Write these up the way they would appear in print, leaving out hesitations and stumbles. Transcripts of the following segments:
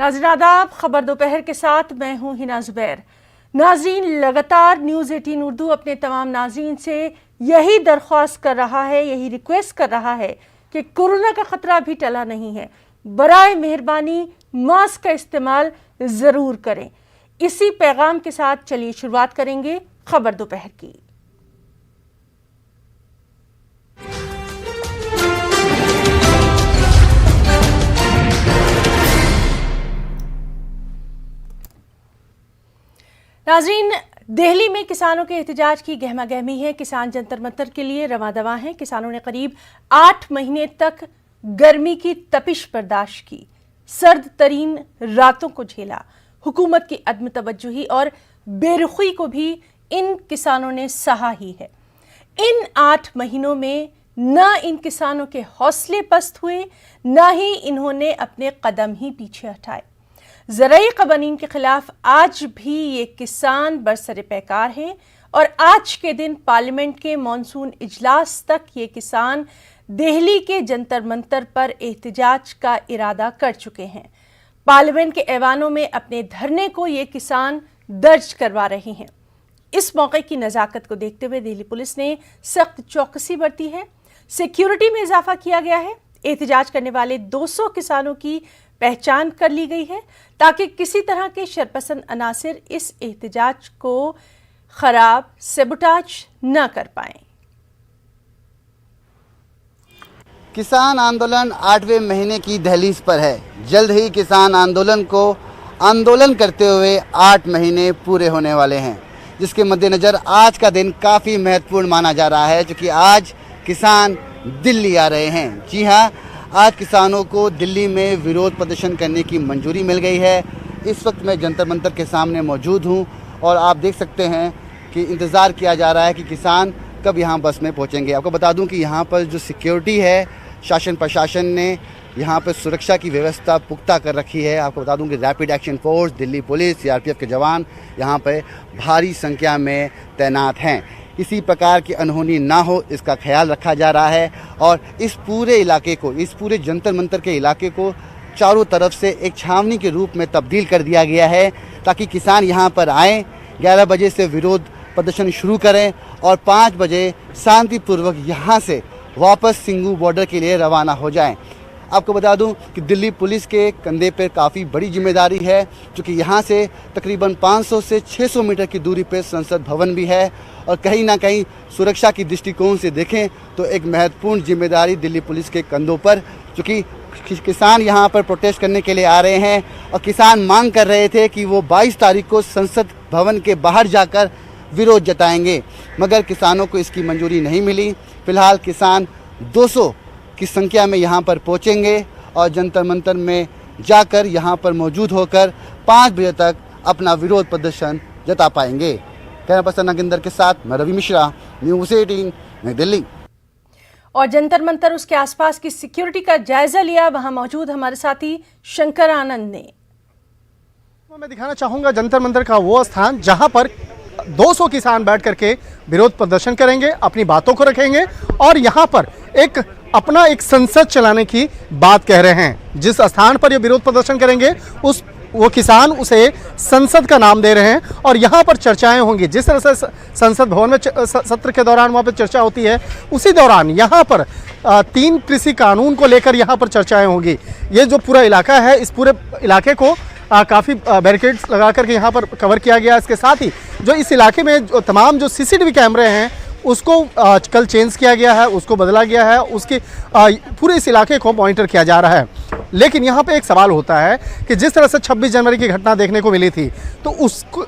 नाज़रीन आदाब, खबर दोपहर के साथ मैं हूं हिना जुबैर। नाज़रीन, लगातार न्यूज़ 18 उर्दू अपने तमाम नाज़रीन से यही दरख्वास्त कर रहा है, यही रिक्वेस्ट कर रहा है कि कोरोना का खतरा भी टला नहीं है। बराए मेहरबानी मास्क का इस्तेमाल ज़रूर करें। इसी पैगाम के साथ चलिए शुरुआत करेंगे खबर दोपहर की। नाज़रीन, दिल्ली में किसानों के एहतजाज की गहमा गहमी है। किसान जंतर मंतर के लिए रवां दवा हैं। किसानों ने करीब 8 महीने तक गर्मी की तपिश बर्दाश्त की, सर्द तरीन रातों को झेला। हुकूमत की अदम तवज्जुही और बेरुखी को भी इन किसानों ने सहा ही है। इन 8 महीनों में न इन किसानों के हौसले पस्त हुए, न ही इन्होंने अपने कदम ही पीछे हटाए। ज़राई क़वानीन के खिलाफ आज भी ये किसान बरसरे पैकार हैं और आज के दिन पार्लियामेंट के मॉनसून इजलास तक ये किसान दिल्ली के जंतर मंतर पर एहतजाज का इरादा कर चुके हैं। पार्लियामेंट के ऐवानों में अपने धरने को ये किसान दर्ज करवा रहे हैं। इस मौके की नज़ाकत को देखते हुए दिल्ली पुलिस ने सख्त चौकसी बरती है। सिक्योरिटी में इजाफा किया गया है। एहतजाज करने वाले 200 किसानों की पहचान कर ली गई है ताकि किसी तरह के शरपसंद अनासिर इस एहतजाज को खराब सेबोटाज न कर पाएं। किसान आंदोलन 8वें महीने की दहलीज पर है। जल्द ही किसान आंदोलन को आंदोलन करते हुए 8 महीने पूरे होने वाले हैं, जिसके मद्देनज़र आज का दिन काफ़ी महत्वपूर्ण माना जा रहा है, क्योंकि आज किसान दिल्ली आ रहे हैं। जी हाँ, आज किसानों को दिल्ली में विरोध प्रदर्शन करने की मंजूरी मिल गई है। इस वक्त मैं जंतर मंतर के सामने मौजूद हूं और आप देख सकते हैं कि इंतज़ार किया जा रहा है कि किसान कब यहां बस में पहुंचेंगे। आपको बता दूं कि यहां पर जो सिक्योरिटी है, शासन प्रशासन ने यहां पर सुरक्षा की व्यवस्था पुख्ता कर रखी है। आपको बता दूं कि rapid action force, Delhi police, CRPF के जवान यहां पर भारी संख्या में तैनात हैं। किसी प्रकार की अनहोनी ना हो, इसका ख्याल रखा जा रहा है और इस पूरे इलाके को, इस पूरे जंतर मंतर के इलाके को चारों तरफ से एक छावनी के रूप में तब्दील कर दिया गया है, ताकि किसान यहाँ पर आएँ, 11 बजे से विरोध प्रदर्शन शुरू करें और 5 बजे शांतिपूर्वक यहाँ से वापस सिंघू बॉर्डर के लिए रवाना हो जाएं। आपको बता दूं कि दिल्ली पुलिस के कंधे पर काफ़ी बड़ी जिम्मेदारी है, क्योंकि यहाँ से तकरीबन 500 से 600 मीटर की दूरी पर संसद भवन भी है और कहीं ना कहीं सुरक्षा की दृष्टिकोण से देखें तो एक महत्वपूर्ण जिम्मेदारी दिल्ली पुलिस के कंधों पर, क्योंकि किसान यहाँ पर प्रोटेस्ट करने के लिए आ रहे हैं और किसान मांग कर रहे थे कि वो 22 तारीख को संसद भवन के बाहर जाकर विरोध जताएंगे, मगर किसानों को इसकी मंजूरी नहीं मिली। फिलहाल किसान 200 की संख्या में यहाँ पर पहुँचेंगे और जंतर मंतर में जाकर यहाँ पर मौजूद होकर 5 बजे तक अपना विरोध प्रदर्शन जता पाएंगे। कैमरा पर्सन नागिंदर के साथ मैं रवि मिश्रा, न्यूज़ 18 नई दिल्ली। और जंतर मंतर उसके आसपास की सिक्योरिटी का जायजा लिया वहां मौजूद हमारे साथी शंकर आनंद ने। मैं दिखाना चाहूंगा जंतर मंतर का वो स्थान जहां पर 200 किसान बैठ करके विरोध प्रदर्शन करेंगे, अपनी बातों को रखेंगे और यहाँ पर अपना एक संसद चलाने की बात कह रहे हैं। जिस स्थान पर ये विरोध प्रदर्शन करेंगे वो किसान उसे संसद का नाम दे रहे हैं और यहाँ पर चर्चाएं होंगी। जिस तरह से संसद भवन में सत्र के दौरान वहाँ पर चर्चा होती है, उसी दौरान यहाँ पर 3 कृषि कानून को लेकर यहाँ पर चर्चाएं होंगी। ये जो पूरा इलाका है, इस पूरे इलाके को काफ़ी बैरिकेड्स लगा करके यहाँ पर कवर किया गया। इसके साथ ही जो इस इलाके में तमाम जो सीसीटीवी कैमरे हैं उसको कल चेंज किया गया है, उसको बदला गया है, उसके पूरे इस इलाके को मॉनिटर किया जा रहा है। लेकिन यहाँ पे एक सवाल होता है कि जिस तरह से 26 जनवरी की घटना देखने को मिली थी, तो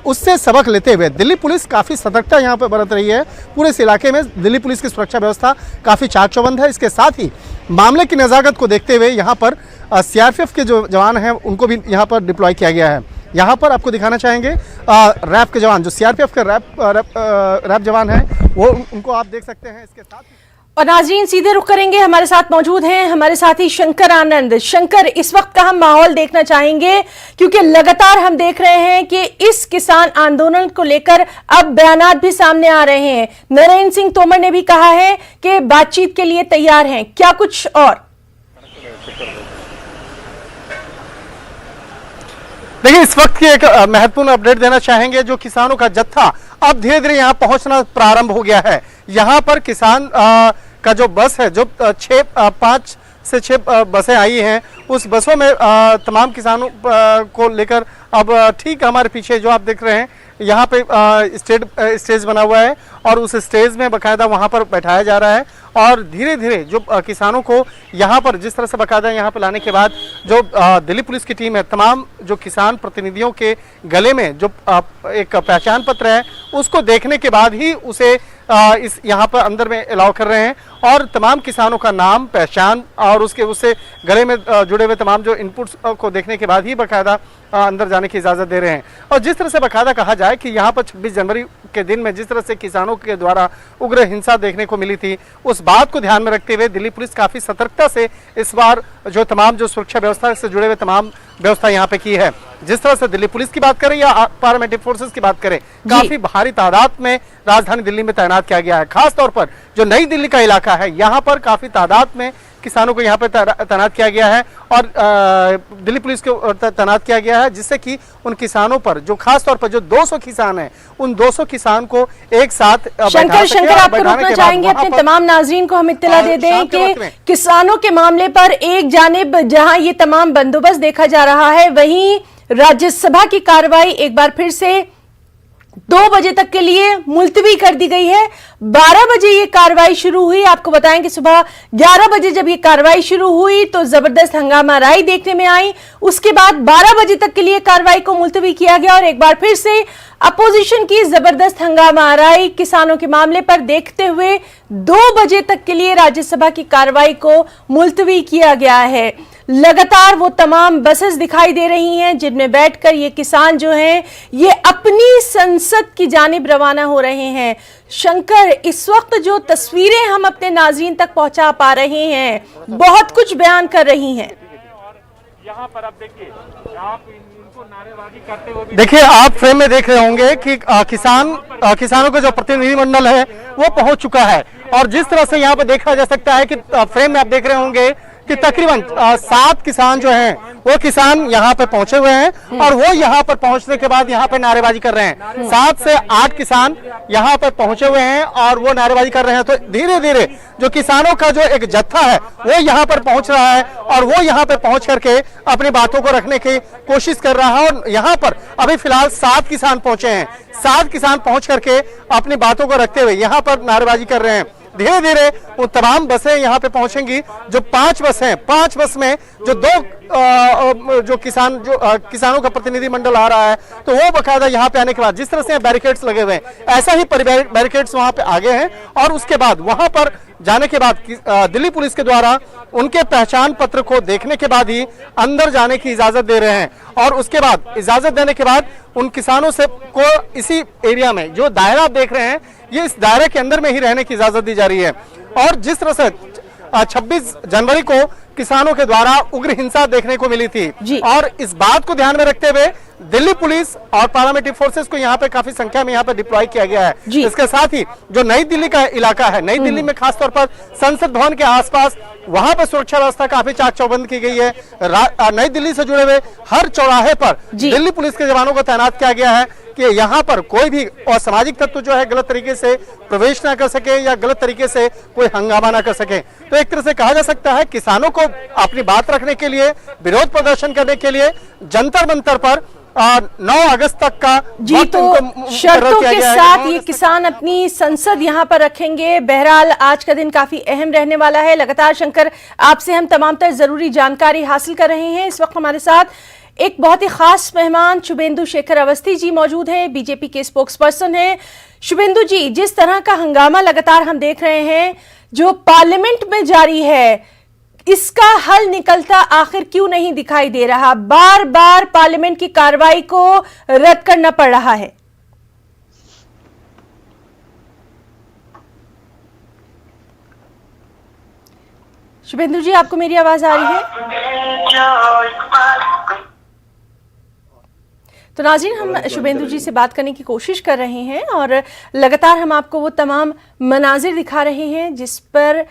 उससे सबक लेते हुए दिल्ली पुलिस काफ़ी सतर्कता यहाँ पे बरत रही है। पूरे इस इलाके में दिल्ली पुलिस की सुरक्षा व्यवस्था काफ़ी चाक चौबंद है। इसके साथ ही मामले की नज़ाकत को देखते हुए यहाँ पर सीआरपीएफ के जो जवान हैं उनको भी यहाँ पर डिप्लॉय किया गया है। यहाँ पर आपको दिखाना चाहेंगे रैप के जवान, जो सीआरपीएफ के रैप जवान हैं, वो उनको आप देख सकते हैं। इसके साथ और नाजरीन सीधे रुख करेंगे, हमारे साथ मौजूद हैं हमारे साथी शंकर आनंद। शंकर, इस वक्त का हम माहौल देखना चाहेंगे क्योंकि लगातार हम देख रहे हैं कि इस किसान आंदोलन को लेकर अब बयानात भी सामने आ रहे हैं। नरेंद्र सिंह तोमर ने भी कहा है कि बातचीत के लिए तैयार हैं, क्या कुछ और? देखिए, इस वक्त की एक महत्वपूर्ण अपडेट देना चाहेंगे। जो किसानों का जत्था अब धीरे धीरे यहाँ पहुंचना प्रारंभ हो गया है। यहाँ पर किसान का जो बस है, जो 5 से 6 बसें आई हैं, उस बसों में तमाम किसानों को लेकर अब ठीक हमारे पीछे जो आप देख रहे हैं, यहाँ पे स्टेज बना हुआ है और उस स्टेज में बकायदा वहाँ पर बैठाया जा रहा है। और धीरे धीरे जो किसानों को यहाँ पर जिस तरह से बकायदा यहाँ पर लाने के बाद जो दिल्ली पुलिस की टीम है, तमाम जो किसान प्रतिनिधियों के गले में जो एक पहचान पत्र है, उसको देखने के बाद ही उसे इस यहाँ पर अंदर में अलाउ कर रहे हैं। और तमाम किसानों का नाम, पहचान और उससे गले में जुड़े हुए तमाम जो इनपुट्स को देखने के बाद ही बकायदा अंदर जाने की इजाज़त दे रहे हैं। और जिस तरह से बकायदा कहा जाए कि यहाँ पर 26 जनवरी के दिन में जिस तरह से किसानों के द्वारा उग्र हिंसा देखने को मिली थी, उस बात को ध्यान में रखते हुए दिल्ली पुलिस काफ़ी सतर्कता से इस बार जो तमाम जो सुरक्षा व्यवस्था से जुड़े हुए तमाम व्यवस्था यहाँ पे की है। जिस तरह से दिल्ली पुलिस की बात करें या पैरामिलिट्री फोर्सेस की बात करें, काफी भारी तादाद में राजधानी दिल्ली में तैनात किया गया है। खास तौर पर जो नई दिल्ली का इलाका है, यहाँ पर काफी तादाद में किसानों को यहाँ पे तैनात किया गया है और दिल्ली पुलिस को तैनात किया गया है, जिससे कि उन किसानों पर जो खास तौर पर जो 200 किसान हैं, उन 200 किसान को एक साथ शंकर आपको रोकना चाहेंगे, अपने तमाम नाजरीन को हम इत्तला दे दें कि किसानों के मामले पर एक जानिब जहां ये तमाम बंदोबस्त देखा जा रहा है, वहीं राज्यसभा की कार्रवाई एक बार फिर से 2 बजे तक के लिए मुलतवी कर दी गई है। 12 बजे ये कार्रवाई शुरू हुई। आपको बताएं कि सुबह 11 बजे जब ये कार्रवाई शुरू हुई तो जबरदस्त हंगामा राई देखने में आई। उसके बाद 12 बजे तक के लिए कार्रवाई को मुलतवी किया गया और एक बार फिर से अपोजिशन की जबरदस्त हंगामा राई किसानों के मामले पर देखते हुए 2 बजे तक के लिए राज्यसभा की कार्रवाई को मुलतवी किया गया है। लगातार वो तमाम बसेस दिखाई दे रही हैं जिनमें बैठकर ये किसान जो हैं ये अपनी संसद की जानिब रवाना हो रहे हैं। शंकर, इस वक्त जो तस्वीरें हम अपने नाज़रीन तक पहुंचा पा रहे हैं, बहुत कुछ बयान कर रही हैं। यहाँ पर आप देखिए, आप इनको नारेबाजी करते हुए देखिए, आप फ्रेम में देख रहे होंगे कि किसानों का जो प्रतिनिधिमंडल है वो पहुंच चुका है। और जिस तरह से यहाँ पे देखा जा सकता है कि फ्रेम में आप देख रहे होंगे कि तकरीबन 7 किसान जो हैं वो किसान यहाँ पे पहुंचे हुए हैं और वो यहाँ पर पहुंचने के बाद यहाँ पे नारेबाजी कर रहे हैं। 7 से 8 किसान यहाँ पर पहुंचे हुए हैं और वो नारेबाजी कर रहे हैं। तो धीरे धीरे जो किसानों का जो एक जत्था है वो यहाँ पर पहुंच रहा है और वो यहाँ पे पहुंच करके अपनी बातों को रखने की कोशिश कर रहा है। और यहाँ पर अभी फिलहाल 7 किसान पहुंचे हैं। 7 किसान पहुंच करके अपनी बातों को रखते हुए यहाँ पर नारेबाजी कर रहे हैं। धीरे धीरे वो तमाम बसें यहाँ पे पहुंचेंगी। जो 5 बस हैं, 5 बस में जो 2 जो किसानों का प्रतिनिधिमंडल आ रहा है, तो वो बकायदा यहाँ पे आने के बाद जिस तरह से बैरिकेड्स लगे हुए हैं, ऐसा ही बैरिकेड्स वहाँ पे आगे हैं। और उसके बाद वहाँ पर जाने के बाद दिल्ली पुलिस के द्वारा उनके पहचान पत्र को देखने के बाद ही अंदर जाने की इजाजत दे रहे हैं। और उसके बाद इजाजत देने के बाद उन किसानों से को इसी एरिया में जो दायरा आप देख रहे हैं, ये इस दायरे के अंदर में ही रहने की इजाजत दी जा रही है। और जिस तरह से 26 जनवरी को किसानों के द्वारा उग्र हिंसा देखने को मिली थी और इस बात को ध्यान में रखते हुए दिल्ली पुलिस और पैरामिलिट्री फोर्सेस को यहाँ पे काफी संख्या में यहाँ पे डिप्लॉय किया गया है। इसके साथ ही जो नई दिल्ली का इलाका है, नई दिल्ली में खासतौर पर संसद भवन के आसपास वहां पे सुरक्षा व्यवस्था काफी चाक चौबंद की गई है। नई दिल्ली से जुड़े हुए हर चौराहे पर दिल्ली पुलिस के जवानों को तैनात किया गया है कि यहाँ पर कोई भी असामाजिक तत्व जो है गलत तरीके से प्रवेश ना कर सके या गलत तरीके से कोई हंगामा ना कर सके। तो एक तरह से कहा जा सकता है किसानों को अपनी बात रखने के लिए, विरोध प्रदर्शन करने के लिए जंतर मंतर पर 9 अगस्त तक का जी तो शर्तों के साथ ये किसान अपनी संसद यहाँ पर रखेंगे। बहरहाल आज का दिन काफी अहम रहने वाला है। लगातार शंकर आपसे हम तमाम तर जरूरी जानकारी हासिल कर रहे हैं। इस वक्त हमारे साथ एक बहुत ही खास मेहमान शुभेंदु शेखर अवस्थी जी मौजूद हैं, बीजेपी के स्पोक्स पर्सन हैं। शुभेंदु जी, जिस तरह का हंगामा लगातार हम देख रहे हैं जो पार्लियामेंट में जारी है, इसका हल निकलता आखिर क्यों नहीं दिखाई दे रहा? बार बार पार्लियामेंट की कार्रवाई को रद्द करना पड़ रहा है। शुभेंदु जी, आपको मेरी आवाज आ रही है? तो नाज़रीन, हम शुभेंदु जी से बात करने की कोशिश कर रहे हैं और लगातार हम आपको वो तमाम मनाजिर दिखा रहे हैं जिस पर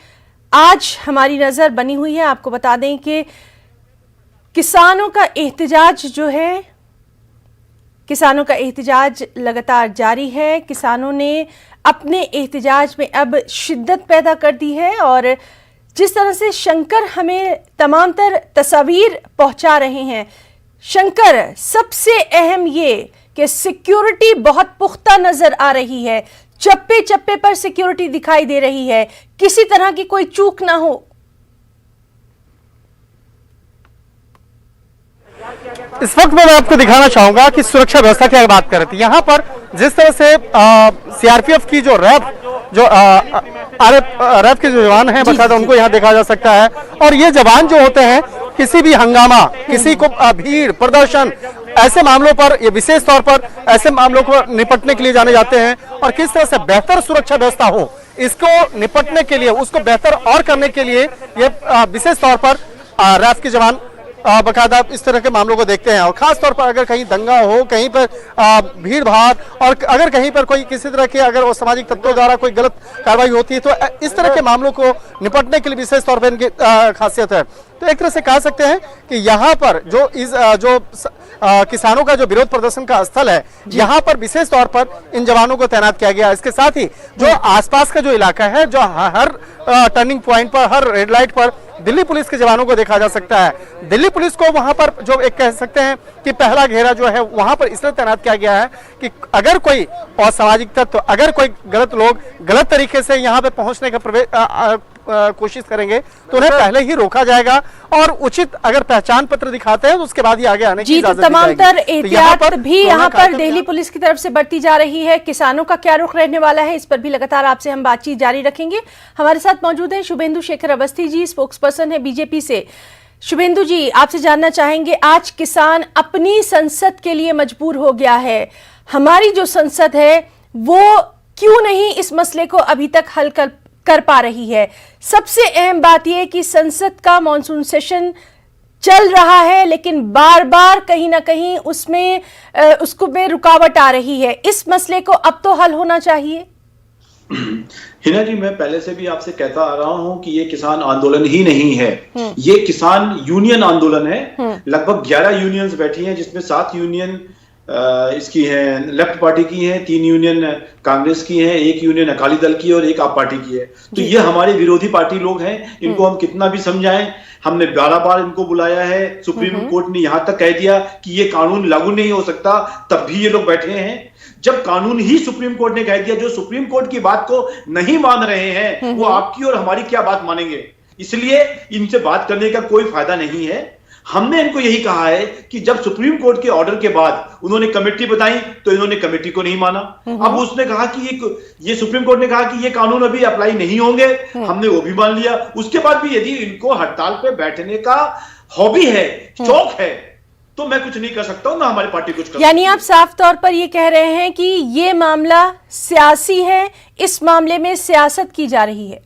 आज हमारी नज़र बनी हुई है। आपको बता दें कि किसानों का एहतजाज जो है किसानों का एहतजाज लगातार जारी है। किसानों ने अपने एहतजाज में अब शिद्दत पैदा कर दी है और जिस तरह से शंकर हमें तमाम तर तस्वीर पहुंचा रहे हैं, शंकर, सबसे अहम ये कि सिक्योरिटी बहुत पुख्ता नजर आ रही है, चप्पे चप्पे पर सिक्योरिटी दिखाई दे रही है, किसी तरह की कोई चूक ना हो। इस वक्त मैं आपको दिखाना चाहूंगा कि सुरक्षा व्यवस्था की अगर बात करें तो यहाँ पर जिस तरह से सीआरपीएफ की जो रैफ के जो जवान हैं बकायदा उनको यहाँ देखा जा सकता है। और ये जवान जो होते हैं किसी भी हंगामा, किसी को भीड़ प्रदर्शन, ऐसे मामलों पर, ये विशेष तौर पर ऐसे मामलों को निपटने के लिए जाने जाते हैं और किस तरह से बेहतर सुरक्षा व्यवस्था हो इसको निपटने के लिए, उसको बेहतर और करने के लिए ये विशेष तौर पर रैफ के जवान बकायदा इस तरह के मामलों को देखते हैं। और खास तौर पर अगर कहीं दंगा हो, कहीं पर भीड़ भाड़ और अगर कहीं पर कोई किसी तरह के अगर वो सामाजिक तत्वों द्वारा कोई गलत कार्रवाई होती है तो इस तरह के मामलों को निपटने के लिए विशेष तौर पर इनकी खासियत है। तो एक तरह से कह सकते हैं कि यहाँ पर जो किसानों का जो विरोध प्रदर्शन का स्थल है, यहाँ पर विशेष तौर पर इन जवानों को तैनात किया गया है। इसके साथ ही जो आसपास का जो इलाका है, जो हर टर्निंग पॉइंट पर, हर रेड लाइट पर दिल्ली पुलिस के जवानों को देखा जा सकता है। दिल्ली पुलिस को वहां पर जो एक कह सकते हैं कि पहला घेरा जो है वहां पर इसलिए तैनात किया गया है कि अगर कोई असामाजिक तत्व, अगर कोई गलत लोग गलत तरीके से यहाँ पे पहुंचने का कोशिश करेंगे तो उन्हें पहले ही रोका जाएगा और उचित अगर पहचान पत्र दिखाते हैं तो उसके बाद ही आगे आने की इजाजत दी जाएगी। तमाम तर एहतियात भी यहाँ पर दिल्ली पुलिस की तरफ से बढ़ती जा रही है। किसानों का क्या रुख रहने वाला है, इस पर भी लगातार आपसे हम बातचीत जारी रखेंगे। हमारे साथ मौजूद हैं शुभेंदु शेखर अवस्थी जी, स्पोक्स पर्सन है बीजेपी से। शुभेंदु जी, आपसे जानना चाहेंगे, आज किसान अपनी संसद के लिए मजबूर हो गया है, हमारी जो संसद है वो क्यों नहीं इस मसले को अभी तक हल कर पा रही है? सबसे अहम बात यह कि संसद का मॉनसून सेशन चल रहा है लेकिन बार बार कहीं ना कहीं उसको में रुकावट आ रही है। इस मसले को अब तो हल होना चाहिए। हिना जी, मैं पहले से भी आपसे कहता आ रहा हूं कि ये किसान आंदोलन ही नहीं है, ये किसान यूनियन आंदोलन है। लगभग 11 यूनियंस बैठी हैं जिसमें 7 यूनियन इसकी है लेफ्ट पार्टी की है, 3 यूनियन कांग्रेस की है, 1 यूनियन अकाली दल की और 1 आप पार्टी की है। तो ये हमारे विरोधी पार्टी लोग हैं, इनको हम कितना भी समझाएं, हमने 12 बार इनको बुलाया है, सुप्रीम कोर्ट ने यहां तक कह दिया कि ये कानून लागू नहीं हो सकता, तब भी ये लोग बैठे हैं। जब कानून ही सुप्रीम कोर्ट ने कह दिया, जो सुप्रीम कोर्ट की बात को नहीं मान रहे हैं वो आपकी और हमारी क्या बात मानेंगे? इसलिए इनसे बात करने का कोई फायदा नहीं है। हमने इनको यही कहा है कि जब सुप्रीम कोर्ट के ऑर्डर के बाद उन्होंने कमेटी बताई तो इन्होंने कमेटी को नहीं माना। अब उसने कहा कि ये सुप्रीम कोर्ट ने कहा कि ये कानून अभी अप्लाई नहीं होंगे, हमने वो भी मान लिया। उसके बाद भी यदि इनको हड़ताल पे बैठने का हॉबी है, शौक है, तो मैं कुछ नहीं कर सकता हूं, ना हमारी पार्टी कुछ कर। यानी आप साफ तौर पर ये कह रहे हैं कि ये मामला सियासी है, इस मामले में सियासत की जा रही है।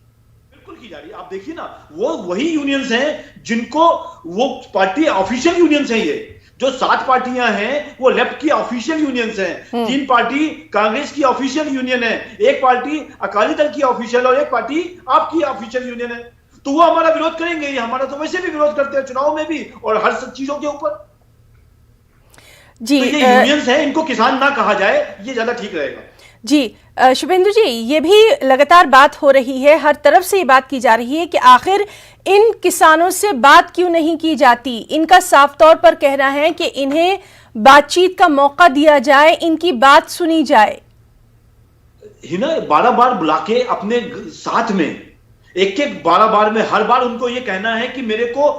की जा रही है। आप देखिए ना, वो वही यूनियंस हैं जिनको वो पार्टी ऑफिशियल यूनियंस हैं। ये जो 7 पार्टियां हैं वो लेफ्ट की ऑफिशियल यूनियंस हैं, 3 पार्टी कांग्रेस की ऑफिशियल यूनियन है, 1 पार्टी अकाली दल की ऑफिशियल और 1 पार्टी आपकी ऑफिशियल यूनियन है। तो वो हमारा विरोध करेंगे, हमारा तो वैसे भी विरोध करते हैं चुनाव में भी और हर चीजों के ऊपर जी। तो ये यूनियंस है, इनको किसान ना कहा जाए, ये ज्यादा ठीक रहेगा। जी शुभेंदु जी, ये भी लगातार बात हो रही है, हर तरफ से ये बात की जा रही है कि आखिर इन किसानों से बात क्यों नहीं की जाती। इनका साफ तौर पर कहना है कि इन्हें बातचीत का मौका दिया जाए, इनकी बात सुनी जाए। हिना 12 बार बुला के अपने साथ में एक 12 बार में हर बार उनको ये कहना है कि मेरे को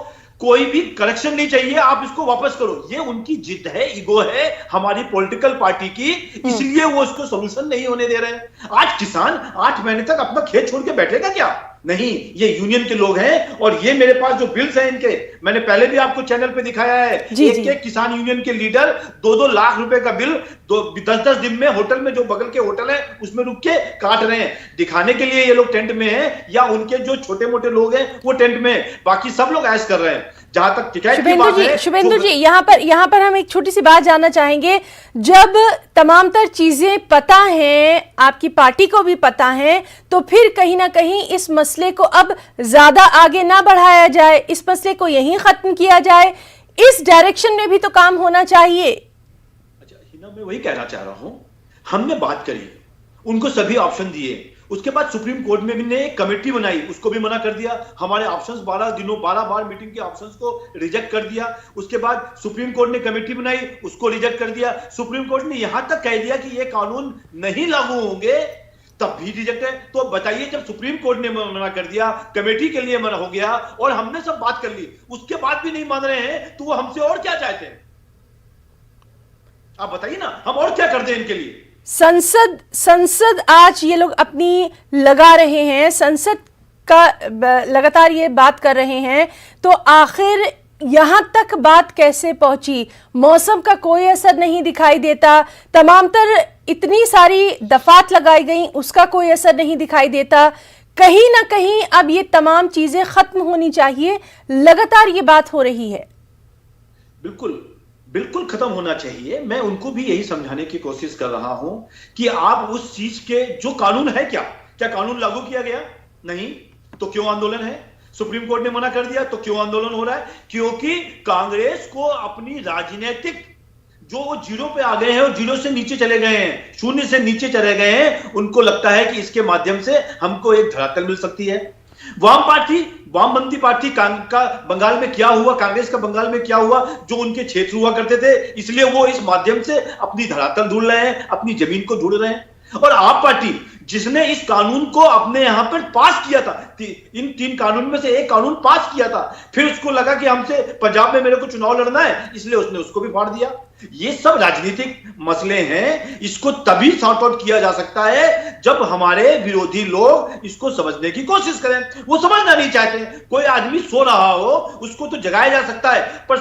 कोई भी करेक्शन नहीं चाहिए, आप इसको वापस करो। ये उनकी जिद है, ईगो है हमारी पॉलिटिकल पार्टी की, इसलिए वो इसको सॉल्यूशन नहीं होने दे रहे हैं। आज किसान 8 महीने तक अपना खेत छोड़ के बैठेगा क्या? नहीं, ये यूनियन के लोग हैं और ये मेरे पास जो बिल्स हैं इनके, मैंने पहले भी आपको चैनल पे दिखाया है। एक किसान यूनियन के लीडर 2-2 लाख रुपए का बिल 10-10 दिन में होटल में, जो बगल के होटल है उसमें रुक के काट रहे हैं। दिखाने के लिए ये लोग टेंट में हैं या उनके जो छोटे मोटे लोग हैं वो टेंट में, बाकी सब लोग ऐश कर रहे हैं। जहां तक शिकायत की बात है, शुभेंदु जी यहाँ पर हम एक छोटी सी बात जानना चाहेंगे। जब तमाम तर चीजें पता हैं, आपकी पार्टी को भी पता है, तो फिर कहीं ना कहीं इस मसले को अब ज्यादा आगे ना बढ़ाया जाए, इस मसले को यहीं खत्म किया जाए, इस डायरेक्शन में भी तो काम होना चाहिए। अच्छा हिना, मैं वही कहना चाह रहा हूं, हमने बात करी, उनको सभी ऑप्शन दिए, उसके बाद सुप्रीम कोर्ट में भी ने एक कमेटी बनाई, उसको भी मना कर दिया, हमारे ऑप्शंस 12 बार मीटिंग के ऑप्शंस को रिजेक्ट कर दिया। उसके बाद सुप्रीम कोर्ट ने कमेटी बनाई, उसको रिजेक्ट कर दिया। सुप्रीम कोर्ट ने यहां तक कह दिया कि ये कानून नहीं लागू होंगे, तब भी रिजेक्ट है। तो बताइए, जब सुप्रीम कोर्ट ने मना कर दिया, कमेटी के लिए मना हो गया और हमने सब बात कर ली, उसके बाद भी नहीं मान रहे हैं, तो वो हमसे और क्या चाहते हैं? आप बताइए ना, हम और क्या कर दें इनके लिए? संसद आज ये लोग अपनी लगा रहे हैं, संसद का लगातार ये बात कर रहे हैं, तो आखिर यहां तक बात कैसे पहुंची? मौसम का कोई असर नहीं दिखाई देता, तमाम तर इतनी सारी दफात लगाई गई, उसका कोई असर नहीं दिखाई देता। कहीं ना कहीं अब ये तमाम चीजें खत्म होनी चाहिए, लगातार ये बात हो रही है। बिल्कुल खत्म होना चाहिए। मैं उनको भी यही समझाने की कोशिश कर रहा हूं कि आप उस चीज के जो कानून है, क्या कानून लागू किया गया? नहीं, तो क्यों आंदोलन है? सुप्रीम कोर्ट ने मना कर दिया, तो क्यों आंदोलन हो रहा है? क्योंकि कांग्रेस को अपनी राजनीतिक जो वो जीरो पे आ गए हैं और जीरो से नीचे चले गए हैं, शून्य से नीचे चले गए हैं, उनको लगता है कि इसके माध्यम से हमको एक धरातल मिल सकती है। वामपंथी पार्टी का बंगाल में क्या हुआ, कांग्रेस का बंगाल में क्या हुआ, जो उनके क्षेत्र हुआ करते थे, इसलिए वो इस माध्यम से अपनी धरातल ढूंढ रहे हैं, अपनी जमीन को ढूंढ रहे हैं। और आप पार्टी जिसने इस कानून को अपने यहां पर पास किया था, इन 3 कानून में से एक कानून पास किया था, फिर उसको लगा कि हमसे पंजाब में मेरे को चुनाव लड़ना है, इसलिए उसने उसको भी फाड़ दिया। ये सब राजनीतिक मसले हैं, इसको तभी सॉर्ट आउट किया जा सकता है जब हमारे विरोधी लोग इसको समझने की कोशिश करें। वो समझना नहीं चाहते। कोई आदमी सो रहा हो, उसको तो जगाया जा सकता है, पर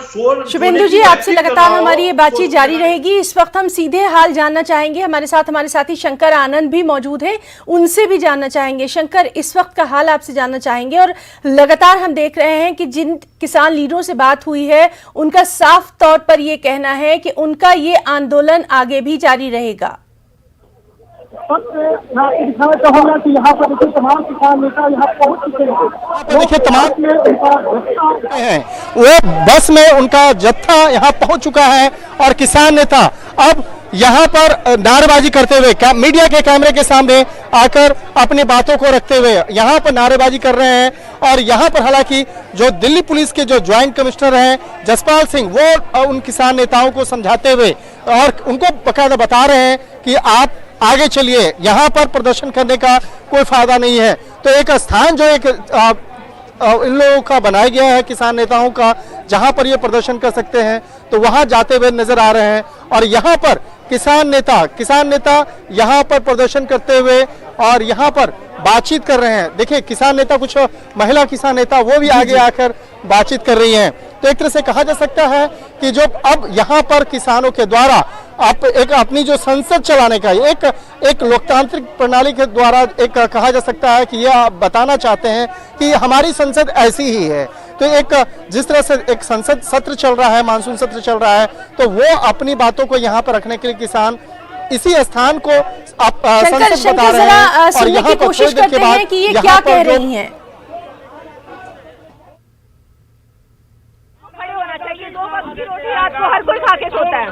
शुभेंदु जी, आपसे लगातार हमारी ये बातचीत जारी रहेगी। इस वक्त हम सीधे हाल जानना चाहेंगे, हमारे साथ हमारे साथी शंकर आनंद भी मौजूद हैं, उनसे भी जानना चाहेंगे। शंकर, इस वक्त का हाल आपसे जानना चाहेंगे। और लगातार हम देख रहे हैं कि जिन किसान लीडरों से बात हुई है, उनका साफ तौर पर यह कहना है कि उनका ये आंदोलन आगे भी जारी रहेगा। दिखाना चाहूंगा कि यहाँ पर देखिए तमाम किसान नेता यहाँ पहुंच चुके हैं। देखिए तमाम हैं, वो बस में उनका जत्था यहाँ पहुंच चुका है और किसान नेता अब यहाँ पर नारेबाजी करते हुए मीडिया के कैमरे के सामने आकर अपनी बातों को रखते हुए यहाँ पर नारेबाजी कर रहे हैं। और यहाँ पर हालांकि जो दिल्ली पुलिस के जो ज्वाइंट कमिश्नर हैं जसपाल सिंह, वो उन किसान नेताओं को समझाते हुए और उनको बकायदा बता रहे हैं कि आप आगे चलिए, यहाँ पर प्रदर्शन करने का कोई फायदा नहीं है। तो एक स्थान जो एक इन लोगों का बनाया गया है किसान नेताओं का, जहां पर ये प्रदर्शन कर सकते हैं, तो वहां जाते हुए नजर आ रहे हैं। और यहाँ पर किसान नेता यहाँ पर प्रदर्शन करते हुए और यहाँ पर बातचीत कर रहे हैं। देखिए किसान नेता, कुछ महिला किसान नेता वो भी आगे आकर बातचीत कर रही हैं। तो एक तरह से कहा जा सकता है कि जो अब यहाँ पर किसानों के द्वारा एक अपनी जो संसद चलाने का एक लोकतांत्रिक प्रणाली के द्वारा एक कहा जा सकता है कि ये आप बताना चाहते हैं कि हमारी संसद ऐसी ही है। तो एक जिस तरह से एक संसद सत्र चल रहा है, मानसून सत्र चल रहा है, तो वो अपनी बातों को यहाँ पर रखने के लिए किसान इसी स्थान को संसद बता रहे हैं। और यहाँ पर कोशिश करते हैं कि ये क्या कह रही हैं। रात को हर कोई खा के सोता है।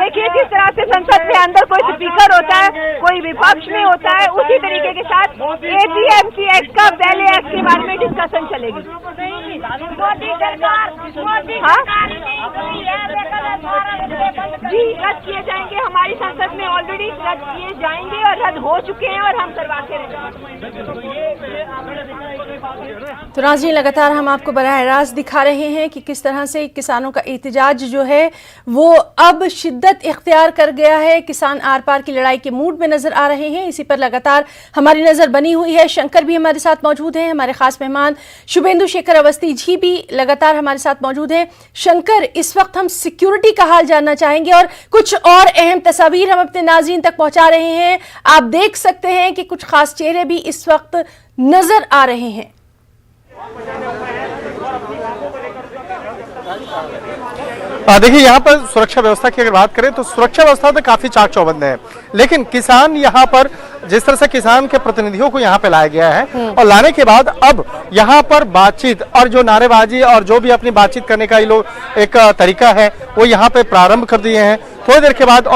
देखिए जिस तरह से संसद में अंदर कोई स्पीकर होता है, कोई विपक्ष में होता है, उसी तरीके के साथ एपीएमसी एक्ट का पहले एक्ट के बारे में डिस्कशन चलेगी। जी रद्द किए जाएंगे, हमारी संसद में ऑलरेडी रद्द किए जाएंगे और रद्द हो चुके हैं और हम करवा के रहेंगे। तो नाज़रीन, लगातार हम आपको बराह रास्त दिखा रहे हैं कि किस तरह से किसानों का एहतजाज जो है वो अब शिद्दत इख्तियार कर गया है। किसान आर पार की लड़ाई के मूड में नजर आ रहे हैं। इसी पर लगातार हमारी नजर बनी हुई है। शंकर भी हमारे साथ मौजूद हैं, हमारे खास मेहमान शुभेंदु शेखर अवस्थी जी भी लगातार हमारे साथ मौजूद हैं। शंकर, इस वक्त हम सिक्योरिटी का हाल जानना चाहेंगे और कुछ और अहम तस्वीर हम अपने नाज़रीन तक पहुंचा रहे हैं। आप देख सकते हैं कि कुछ खास चेहरे भी इस वक्त नजर आ रहे हैं। देखिए यहाँ पर सुरक्षा व्यवस्था की अगर बात करें तो सुरक्षा व्यवस्था तो काफी चाक चौबंद है, लेकिन किसान यहाँ पर जिस तरह से किसान के प्रतिनिधियों को यहाँ पे लाया गया है और लाने के बाद अब यहाँ पर बातचीत और जो नारेबाजी और जो भी अपनी बातचीत करने का ये लोग एक तरीका है वो यहाँ पे प्रारंभ कर दिए हैं। थोड़ी देर के बाद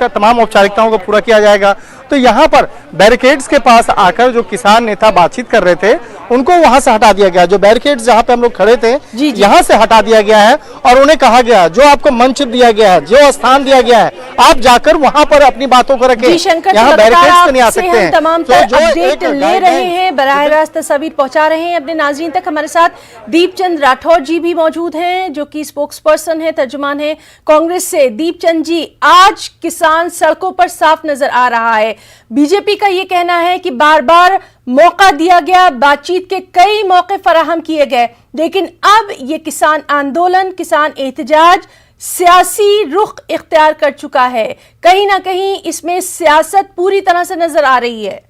तमाम औपचारिकताओं को पूरा किया जाएगा। तो यहाँ पर बैरिकेड्स के पास आकर जो किसान नेता बातचीत कर रहे थे उनको वहां से हटा दिया गया। जो बैरिकेड्स जहाँ पे हम लोग खड़े थे यहाँ से हटा दिया गया है और उन्हें कहा गया जो आपको मंच दिया गया है, जो स्थान दिया गया है, आप जाकर वहां पर अपनी बातों को रखें। यहाँ बैरिकेड्स पे नहीं आ सकते हैं। तमाम अपडेट ले रहे हैं, बराह रास्त तस्वीर पहुंचा रहे हैं अपने नाजरीन तक। हमारे साथ दीपचंद राठौर जी भी मौजूद हैं जो कि स्पोक्स पर्सन है, तर्जुमान है कांग्रेस से। दीपचंद जी, आज किसान सड़कों पर साफ नजर आ रहा है। बीजेपी का ये कहना है कि बार बार मौका दिया गया, बातचीत के कई मौके फराहम किए गए, लेकिन अब ये किसान आंदोलन, किसान एहतजाज सियासी रुख इख्तियार कर चुका है। कहीं ना कहीं इसमें सियासत पूरी तरह से नजर आ रही है।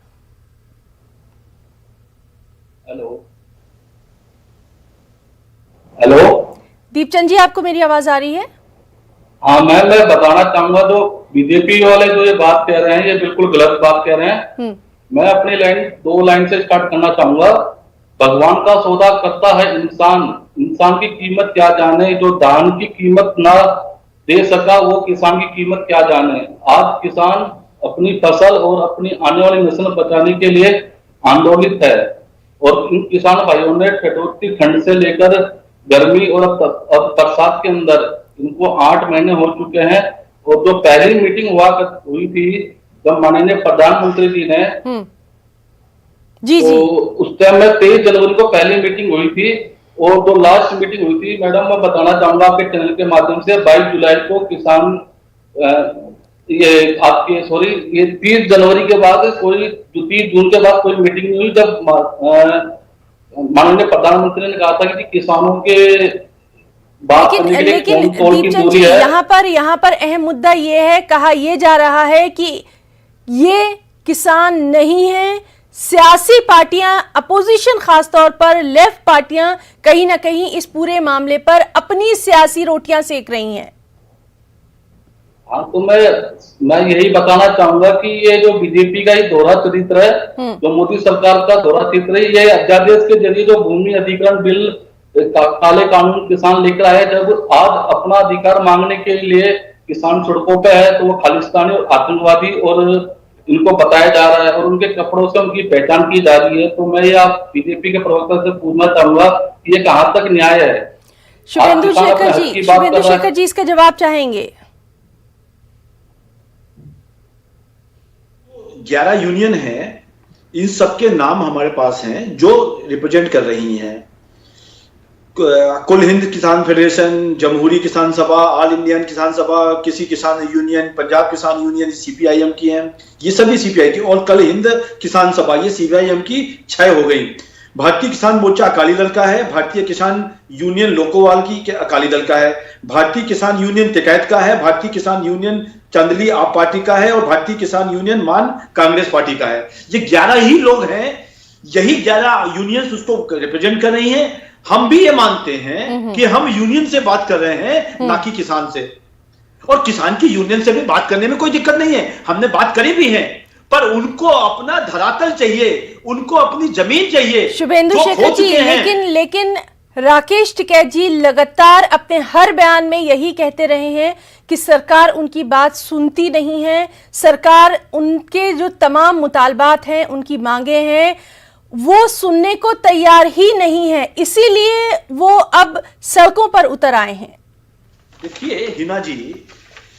हेलो दीपचंद जी, आपको मेरी आवाज आ रही है? हाँ मैम, मैं बताना चाहूंगा जो बीजेपी वाले जो ये बात कह रहे हैं ये बिल्कुल गलत बात कह रहे हैं। मैं अपनी दो लाइन से स्टार्ट करना चाहूंगा। भगवान का सौदा करता है इंसान, इंसान की कीमत क्या जाने, जो धान की कीमत ना दे सका वो किसान की कीमत क्या जाने। आज किसान अपनी फसल और अपनी आने वाली नस्ल बचाने के लिए आंदोलित है और इन किसान भाइयों ने कटौती ठंड से लेकर गर्मी और अब बरसात के अंदर इनको 8 महीने हो चुके हैं। और जो पहली मीटिंग हुई थी जब माननीय प्रधानमंत्री जी ने तो उस टाइम में 23 जनवरी को पहली मीटिंग हुई थी और जो लास्ट मीटिंग हुई थी मैडम, मैं बताना चाहूंगा आपके चैनल के माध्यम से 22 जुलाई को किसान ये 30 जनवरी के बाद 30 जून के बाद कोई मीटिंग नहीं हुई जब माननीय प्रधानमंत्री ने कहा था कि किसानों के लेकिन दीपचंद जी, यहाँ पर अहम मुद्दा ये है, कहा यह जा रहा है कि ये किसान नहीं है, सियासी पार्टियां, अपोजिशन खासतौर पर लेफ्ट पार्टियां कहीं ना कहीं इस पूरे मामले पर अपनी सियासी रोटियां सेक रही हैं। हाँ, तो मैं यही बताना चाहूंगा कि ये जो बीजेपी का ये दोहरा चरित्र है, जो मोदी सरकार का दोहरा चरित्र है, ये अध्यादेश के जरिए जो भूमि अधिग्रहण बिल काले कानून किसान लेकर आए, जब आज अपना अधिकार मांगने के लिए किसान सड़कों पे है तो वो खालिस्तानी और आतंकवादी और इनको बताया जा रहा है और उनके कपड़ों से उनकी पहचान की जा रही है। तो मैं ये आप बीजेपी के प्रवक्ता से पूछना चाहूंगा कि ये कहां तक न्याय है? शुभेंदु शेखर जी इसका जवाब चाहेंगे? 11 यूनियन है, इन सबके नाम हमारे पास हैं जो रिप्रेजेंट कर रही हैं। कुल हिंद किसान फेडरेशन, जमहूरी किसान सभा, ऑल इंडियन किसान सभा, किसी किसान यूनियन, पंजाब किसान यूनियन सीपीआईएम की हैं, ये सभी सीपीआई की, और कल हिंद किसान सभा ये सीपीआईएम की 6 हो गई। भारतीय किसान मोर्चा अकाली दल का है, भारतीय किसान यूनियन लोकोवाल की अकाली दल का है, भारतीय किसान यूनियन टिकैत का है, भारतीय किसान यूनियन चंदली आप पार्टी का है और भारतीय किसान यूनियन मान कांग्रेस पार्टी का है। ये 11 ही लोग हैं, यही 11 यूनियंस उसको रिप्रेजेंट कर रही हैं। हम भी ये मानते हैं कि हम यूनियन से बात कर रहे हैं, ना कि किसान से, और किसान की यूनियन से भी बात करने में कोई दिक्कत नहीं है, हमने बात करी भी है, पर उनको अपना धरातल चाहिए, उनको अपनी जमीन चाहिए। शुभेंदु शेखर जी, लेकिन राकेश टिकैत जी लगातार अपने हर बयान में यही कहते रहे हैं कि सरकार उनकी बात सुनती नहीं है, सरकार उनके जो तमाम मुतालबात हैं, उनकी मांगे हैं, वो सुनने को तैयार ही नहीं है, इसीलिए वो अब सड़कों पर उतर आए हैं। देखिए हिना जी,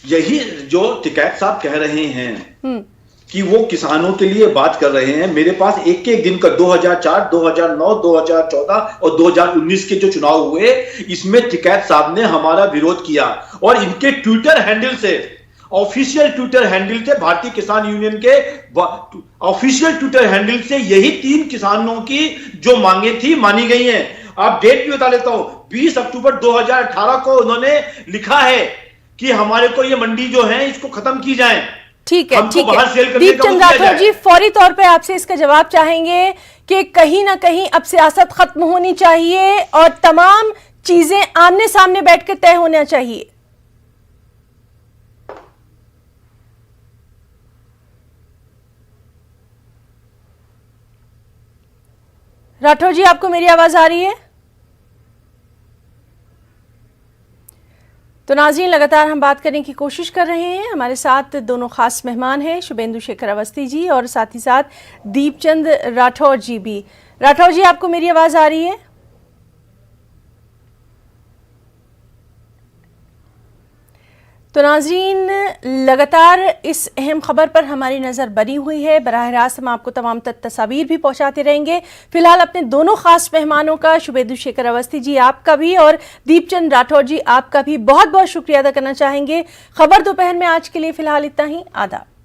यही जो टिकैत साहब कह रहे हैं कि वो किसानों के लिए बात कर रहे हैं, मेरे पास एक एक दिन का 2004, 2009, 2014 और 2019 के जो चुनाव हुए, इसमें टिकैत साहब ने हमारा विरोध किया और इनके ट्विटर हैंडल से, ऑफिशियल ट्विटर हैंडल थे भारतीय किसान यूनियन के, ऑफिशियल ट्विटर हैंडल से यही 3 किसानों की जो मांगे थी मानी गई हैं। आप डेट भी बता लेता हूं, 20 अक्टूबर 2018 को उन्होंने लिखा है कि हमारे को ये मंडी जो है इसको खत्म की जाए। ठीक है। दीपचंद राठौर जी, फौरी तौर पे आपसे इसका जवाब चाहेंगे कि कहीं ना कहीं अब सियासत खत्म होनी चाहिए और तमाम चीजें आमने सामने बैठकर तय होना चाहिए। राठौर जी, आपको मेरी आवाज आ रही है? तो नाज़रीन, लगातार हम बात करने की कोशिश कर रहे हैं। हमारे साथ दोनों खास मेहमान हैं, शुभेंदु शेखर अवस्थी जी और साथ ही साथ दीपचंद राठौर जी भी। राठौर जी, आपको मेरी आवाज आ रही है? तो नाज़रीन, लगातार इस अहम खबर पर हमारी नज़र बनी हुई है। बराह रास्त हम आपको तमाम तस्वीर भी पहुंचाते रहेंगे। फिलहाल अपने दोनों खास मेहमानों का, शुभेंदु शेखर अवस्थी जी आपका भी और दीपचंद राठौर जी आपका भी बहुत बहुत शुक्रिया अदा करना चाहेंगे। खबर दोपहर में आज के लिए फिलहाल इतना ही। आदाब।